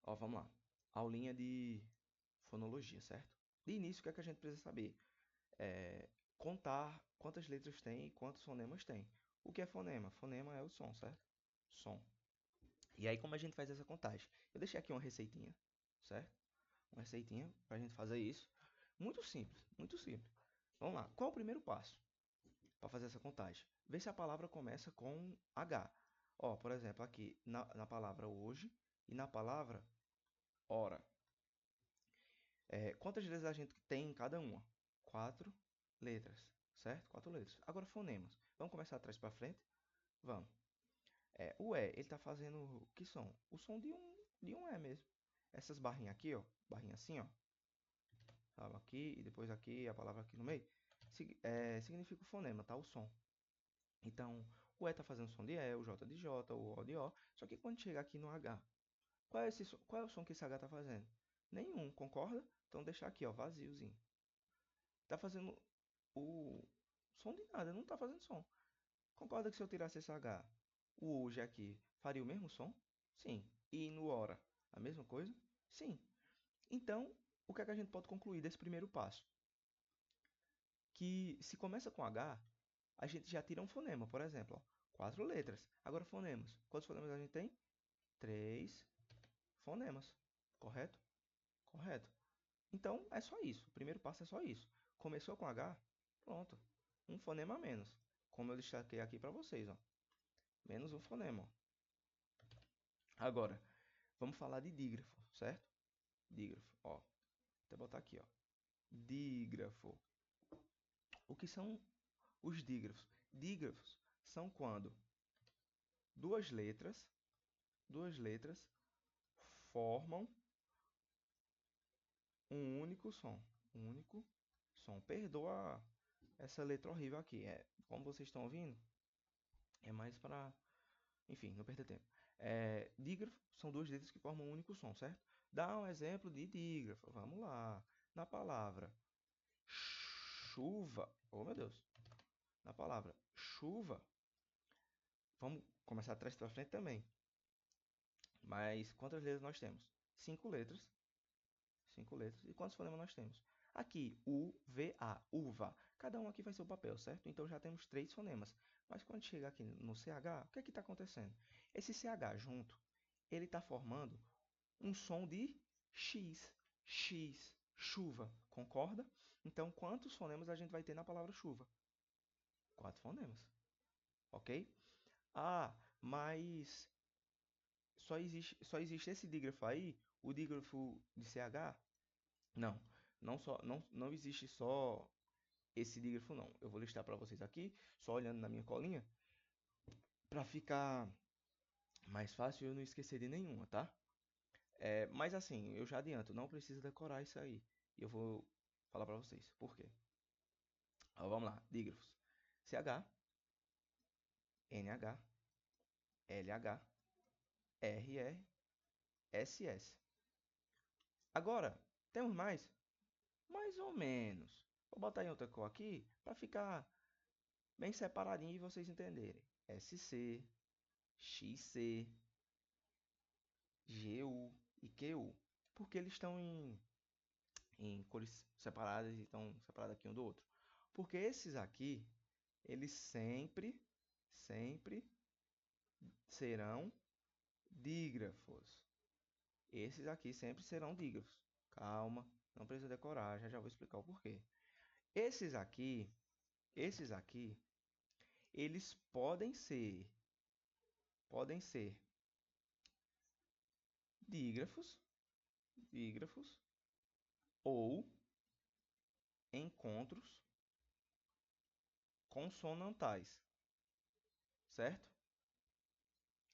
Ó, vamos lá. Aulinha de fonologia, certo? De início, o que é que a gente precisa saber? É contar quantas letras tem e quantos fonemas tem. O que é fonema? Fonema é o som, certo? Som. E aí, como a gente faz essa contagem? Eu deixei aqui uma receitinha, certo? Uma receitinha pra gente fazer isso. Muito simples, muito simples. Vamos lá. Qual é o primeiro passo para fazer essa contagem? Ver se a palavra começa com H. Ó, por exemplo, aqui na palavra hoje e na palavra hora. Quantas letras a gente tem em cada uma? Quatro letras, certo? Quatro letras. Agora, fonemas. Vamos começar atrás para frente? Vamos. O E, ele está fazendo que som? O som de um E mesmo. Essas barrinhas aqui, ó. Barrinha assim, ó. Sabe? Aqui e depois aqui, a palavra aqui no meio. Significa o fonema, tá? O som. Então, o E está fazendo som de E, o J de J, o O de O. Só que quando chega aqui no H, qual é o som que esse H está fazendo? Nenhum, concorda? Então, deixar aqui, ó, vaziozinho. Tá fazendo o som de nada, não tá fazendo som. Concorda que se eu tirasse esse H, o hoje aqui faria o mesmo som? Sim. E no hora, a mesma coisa? Sim. Então, o que é que a gente pode concluir desse primeiro passo? Que se começa com H, a gente já tira um fonema, por exemplo, ó, quatro letras. Agora fonemas. Quantos fonemas a gente tem? Três fonemas. Correto? Correto. Então, é só isso. O primeiro passo é só isso. Começou com H? Pronto. Um fonema a menos. Como eu destaquei aqui para vocês, ó. Menos um fonema, ó. Agora, vamos falar de dígrafo, certo? Dígrafo, ó. Vou até botar aqui, ó. Dígrafo. O que são os dígrafos? Dígrafos são quando duas letras, duas letras formam um único som. Um único som. Perdoa essa letra horrível aqui. Como vocês estão ouvindo, é mais para, enfim, não perder tempo. Dígrafo são duas letras que formam um único som, certo? Dá um exemplo de dígrafo. Vamos lá. Na palavra chuva. Oh, meu Deus. Na palavra chuva. Vamos começar atrás para frente também. Mas quantas letras nós temos? Cinco letras. Cinco letras. E quantos fonemas nós temos? Aqui, U, V, A, uva. Cada um aqui vai ser o papel, certo? Então já temos três fonemas. Mas quando chega aqui no CH, o que é que está acontecendo? Esse CH junto, ele está formando um som de X. X, chuva. Concorda? Então, quantos fonemas a gente vai ter na palavra chuva? Quatro fonemas. Ok? Ah, mas só existe esse dígrafo aí, o dígrafo de CH? Não, não existe só esse dígrafo não. Eu vou listar para vocês aqui, só olhando na minha colinha, para ficar mais fácil e eu não esquecer de nenhuma, tá? Mas assim, eu já adianto, não precisa decorar isso aí. E eu vou falar para vocês. Por quê? Ó, vamos lá, dígrafos. CH, NH, LH, RR, SS. Agora, temos mais? Mais ou menos. Vou botar em outra cor aqui para ficar bem separadinho e vocês entenderem. SC, XC, GU e QU. Porque eles estão em cores separadas e estão separados aqui um do outro. Porque esses aqui, eles sempre serão dígrafos. Esses aqui sempre serão dígrafos. Calma, não precisa decorar, já vou explicar o porquê. Esses aqui, esses aqui, eles podem ser dígrafos ou encontros consonantais, certo?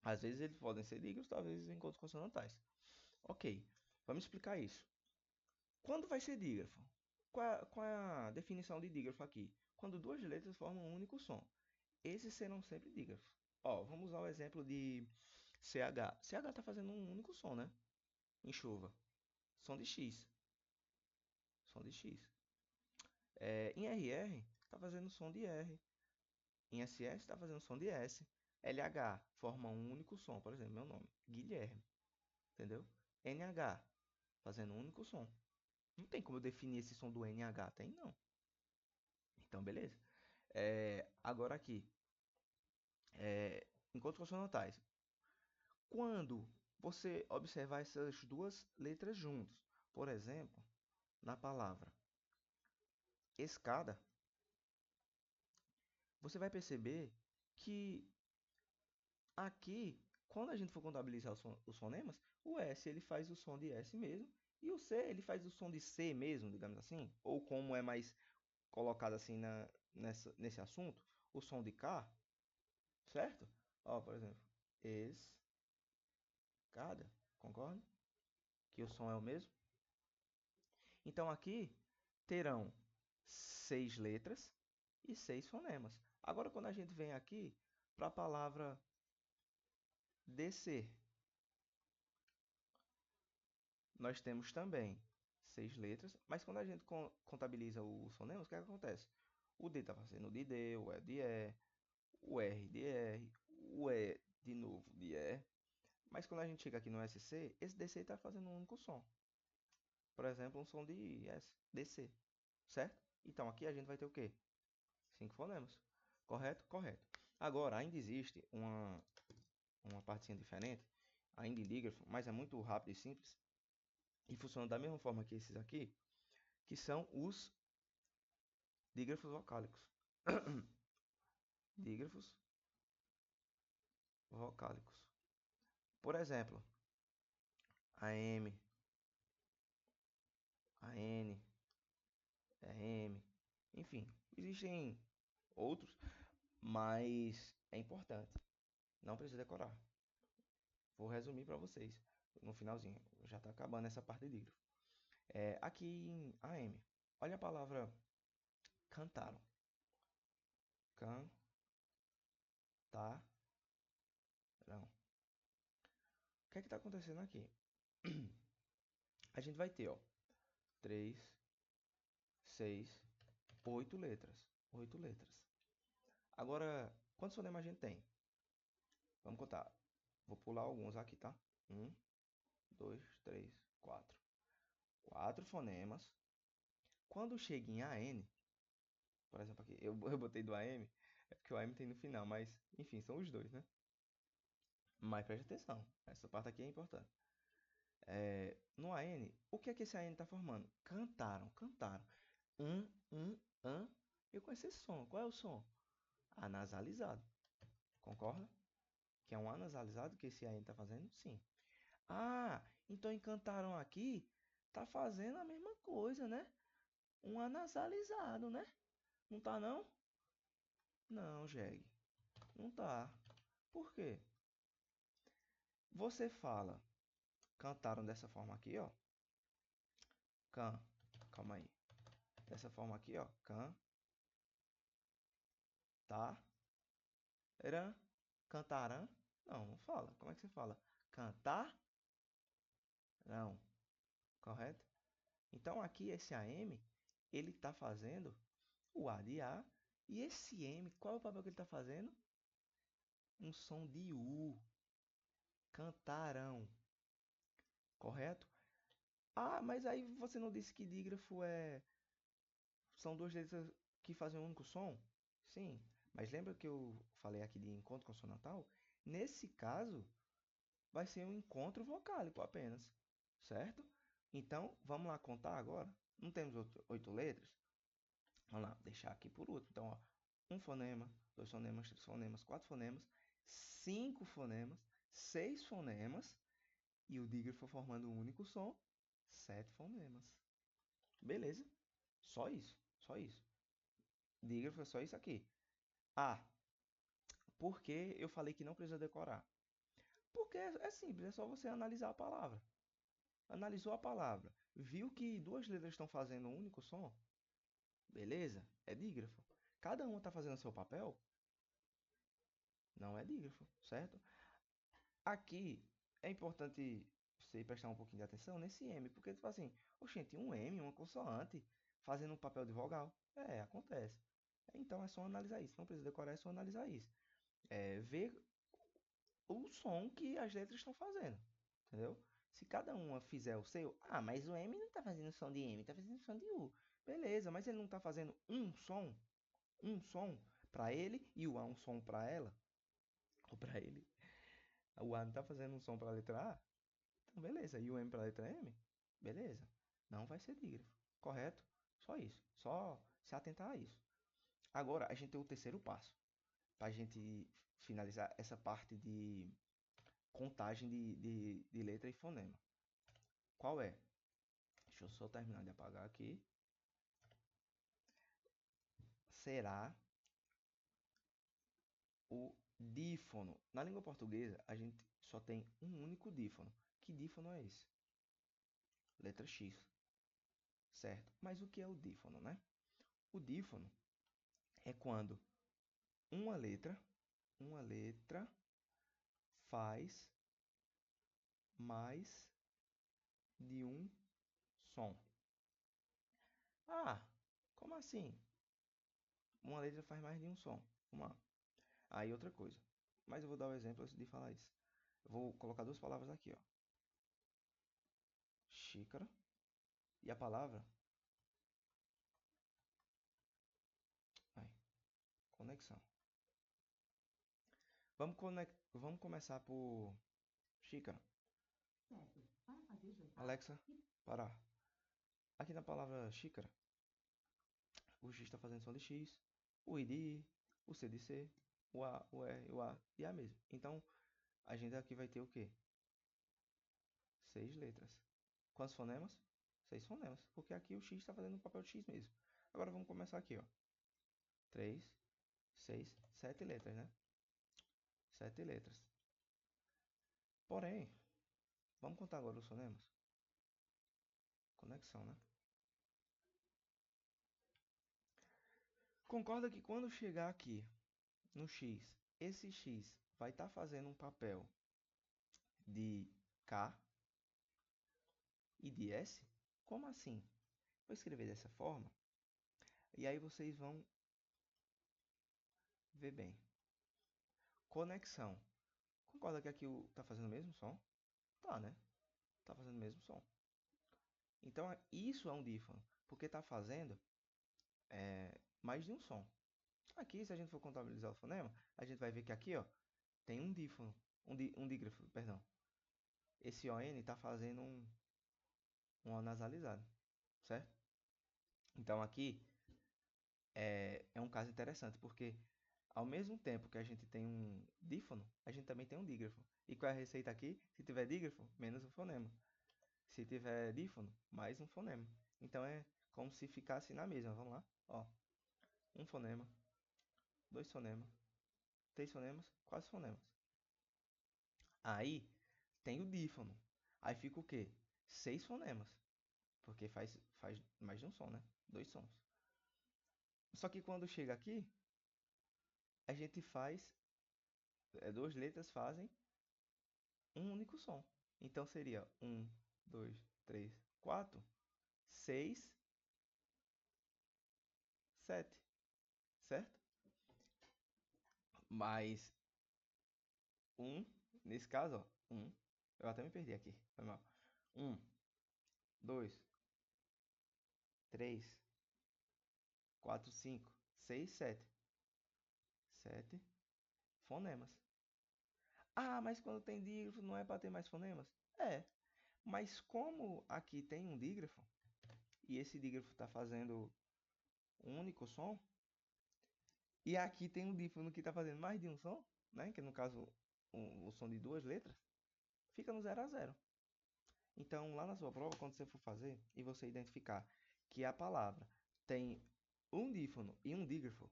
Às vezes eles podem ser dígrafos, talvez encontros consonantais. Ok, vamos explicar isso. Quando vai ser dígrafo? Qual é a definição de dígrafo aqui? Quando duas letras formam um único som. Esses serão sempre dígrafos. Ó, vamos usar o exemplo de CH. CH está fazendo um único som, né? Em chuva. Som de X. Som de X. Em RR, está fazendo som de R. Em SS, está fazendo som de S. LH forma um único som. Por exemplo, meu nome, Guilherme. Entendeu? NH, fazendo um único som. Não tem como eu definir esse som do NH, tem não. Então, beleza. Agora aqui, encontros consonantais. Quando você observar essas duas letras juntas, por exemplo, na palavra escada, você vai perceber que aqui, quando a gente for contabilizar os fonemas, o S ele faz o som de S mesmo, e o C ele faz o som de C mesmo, digamos assim, ou como é mais colocado assim nesse assunto, o som de K, certo? Ó, por exemplo, escada, concorda? Que o som é o mesmo. Então aqui terão 6 letras e 6 fonemas. Agora, quando a gente vem aqui para a palavra descer, nós temos também 6 letras, mas quando a gente contabiliza os fonemas, o que acontece? O D está fazendo de D, o E de E, o R de R, o E de novo de E. Mas quando a gente chega aqui no SC, esse DC está fazendo um único som. Por exemplo, um som de S, DC, certo? Então aqui a gente vai ter o quê? 5 fonemas. Correto? Correto. Agora, ainda existe uma partezinha diferente, ainda em dígrafo, mas é muito rápido e simples, e funciona da mesma forma que esses aqui, que são os dígrafos vocálicos. Dígrafos vocálicos. Por exemplo, AM, AN, EM, enfim, existem outros, mas é importante. Não precisa decorar. Vou resumir para vocês no finalzinho. Já está acabando essa parte de dígrafo. Aqui em AM, olha a palavra cantaram. Cantaram. O que é que está acontecendo aqui? A gente vai ter, ó, 3, 6, 8 letras. 8 letras. Agora, quantos fonemas a gente tem? Vamos contar. Vou pular alguns aqui, tá? 1, 2, 3, 4. 4 fonemas. Quando chega em AN, por exemplo, aqui, eu botei do AM, é porque o AM tem no final, mas enfim, são os dois, né? Mas preste atenção, essa parte aqui é importante. No AN, o que é que esse AN está formando? Cantaram, cantaram. An. Eu conheço esse som. Qual é o som? Anasalizado. Concorda? Que é um anasalizado que esse AN está fazendo? Sim. Ah, então encantaram aqui tá fazendo a mesma coisa, né? Um anasalizado, né? Não tá não? Não, Jeg. Não tá. Por quê? Você fala, cantaram dessa forma aqui, ó. Can. Calma aí. Dessa forma aqui, ó. Can. Tá. Eran. Cantarão. Não, não fala. Como é que você fala? Cantar. Não. Correto? Então aqui esse AM, ele está fazendo o A de A. E esse M, qual é o papel que ele está fazendo? Um som de U. Cantarão. Correto? Ah, mas aí você não disse que dígrafo são duas letras que fazem um único som? Sim, mas lembra que eu falei aqui de encontro consonantal? Nesse caso, vai ser um encontro vocálico apenas, certo? Então, vamos lá contar agora? Não temos 8 letras? Vamos lá, deixar aqui por último. Então, ó, um fonema, 2 fonemas, 3 fonemas, 4 fonemas, 5 fonemas, 6 fonemas e o dígrafo formando um único som, 7 fonemas. Beleza? Só isso, só isso. Dígrafo é só isso aqui. Ah, por que eu falei que não precisa decorar? Porque é simples, é só você analisar a palavra. Analisou a palavra, viu que duas letras estão fazendo um único som? Beleza? É dígrafo. Cada uma está fazendo seu papel? Não é dígrafo, certo? Aqui é importante você prestar um pouquinho de atenção nesse M, porque tipo assim, oxente, um M, uma consoante, fazendo um papel de vogal. Acontece. Então é só analisar isso. Não precisa decorar, é só analisar isso. Ver o som que as letras estão fazendo. Entendeu? Se cada uma fizer o seu, mas o M não tá fazendo som de M, tá fazendo som de U. Beleza, mas ele não tá fazendo um som para ele e o A um som para ela, ou para ele. O A não tá fazendo um som para a letra A, então beleza. E o M para a letra M, beleza. Não vai ser dígrafo, correto? Só isso, só se atentar a isso. Agora a gente tem o terceiro passo, para a gente finalizar essa parte de contagem de letra e fonema. Qual é? Deixa eu só terminar de apagar aqui. Será o dífono. Na língua portuguesa, a gente só tem um único dífono. Que dífono é esse? Letra X, certo? Mas o que é o dífono, né? O dífono é quando uma letra faz mais de um som. Ah, como assim? Uma letra faz mais de um som. Vamos lá. Aí outra coisa. Mas eu vou dar o exemplo antes de falar isso. Eu vou colocar duas palavras aqui, ó. Xícara e a palavra aí, conexão. Vamos começar por xícara. Alexa, parar. Aqui na palavra xícara, o X está fazendo som de X, o I de I, o C de C, o A, o E, o A e A mesmo. Então, a gente aqui vai ter o quê? 6 letras. Quantos fonemas? 6 fonemas. Porque aqui o X está fazendo o papel de X mesmo. Agora vamos começar aqui, ó. 3, 6, 7 letras, né? 7 letras. Porém, vamos contar agora os fonemas? Conexão, né? Concorda que quando chegar aqui no X, esse X vai estar fazendo um papel de K e de S? Como assim? Vou escrever dessa forma e aí vocês vão ver bem. Conexão. Concorda que aqui está fazendo o mesmo som? Tá, né? Tá fazendo o mesmo som. Então, isso é um dífono, porque está fazendo mais de um som. Aqui, se a gente for contabilizar o fonema, a gente vai ver que aqui, ó, tem um dífono, um dígrafo, perdão. Esse ON está fazendo um nasalizado, certo? Então, aqui é um caso interessante, porque ao mesmo tempo que a gente tem um dífono, a gente também tem um dígrafo. E qual é a receita aqui? Se tiver dígrafo, menos um fonema. Se tiver dífono, mais um fonema. Então é como se ficasse na mesma. Vamos lá. Ó, um fonema, dois fonemas, três fonemas, quatro fonemas. Aí tem o dífono. Aí fica o quê? 6 fonemas. Porque faz mais de um som, né? 2 sons. Só que quando chega aqui, a gente faz. 2 letras fazem um único som. Então seria 1, 2, 3, 4, 6, 7, certo? Mais um, nesse caso, ó, eu até me perdi aqui, foi mal. 1, 2, 3, 4, 5, 6, 7. 7 fonemas. Ah, mas quando tem dígrafo não é para ter mais fonemas? É, mas como aqui tem um dígrafo, e esse dígrafo está fazendo um único som, e aqui tem um dífono que está fazendo mais de um som, né? Que no caso o som de 2 letras, fica no 0 a 0. Então, lá na sua prova, quando você for fazer e você identificar que a palavra tem um dífono e um dígrafo,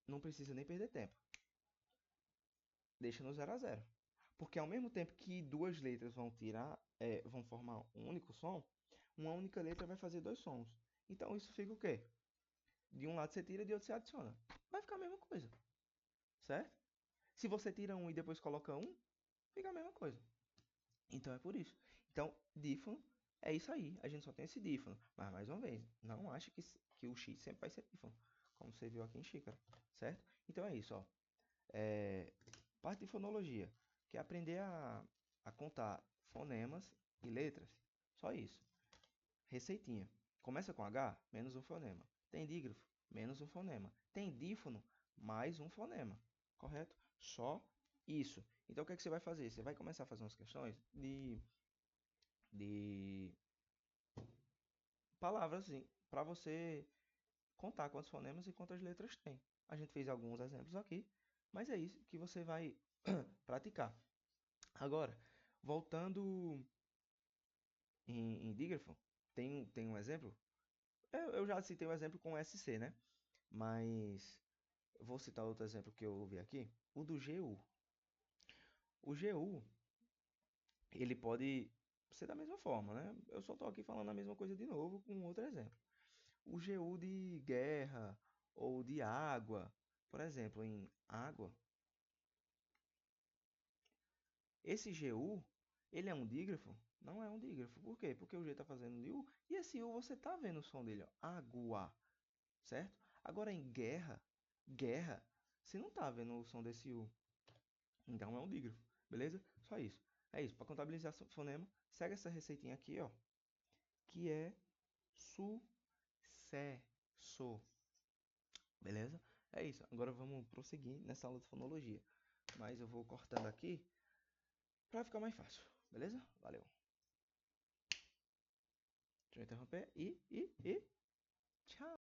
não precisa nem perder tempo. Deixa no 0 a 0. Porque ao mesmo tempo que 2 letras vão formar um único som, uma única letra vai fazer 2 sons. Então isso fica o quê? De um lado você tira, de outro você adiciona. Vai ficar a mesma coisa, certo? Se você tira um e depois coloca um, fica a mesma coisa. Então é por isso. Então, dífono é isso aí. A gente só tem esse dífono. Mas, mais uma vez, não ache que o X sempre vai ser dífono. Como você viu aqui em xícara, certo? Então é isso, ó. Parte de fonologia, que é aprender a contar fonemas e letras. Só isso. Receitinha. Começa com H, menos um fonema. Tem dígrafo, menos um fonema. Tem dífono, mais um fonema. Correto? Só isso. Então, o que é que você vai fazer? Você vai começar a fazer umas questões de palavras, assim, para você contar quantos fonemas e quantas letras tem. A gente fez alguns exemplos aqui, mas é isso que você vai praticar. Agora, voltando em dígrafo, tem um exemplo. Eu já citei um exemplo com SC, né? Mas eu vou citar outro exemplo que eu vi aqui, o do GU. O GU, ele pode ser da mesma forma, né? Eu só estou aqui falando a mesma coisa de novo com outro exemplo. O GU de guerra ou de água, por exemplo, em água, esse GU, ele é um dígrafo? Não é um dígrafo. Por quê? Porque o G está fazendo de U e esse U você está vendo o som dele, ó, água, certo? Agora em guerra, guerra, você não está vendo o som desse U. Então é um dígrafo, beleza? Só isso. É isso. Para contabilizar fonema, segue essa receitinha aqui, ó, que é sucesso. Beleza? É isso. Agora vamos prosseguir nessa aula de fonologia. Mas eu vou cortando aqui para ficar mais fácil. Beleza? Valeu. Deixa eu interromper e tchau.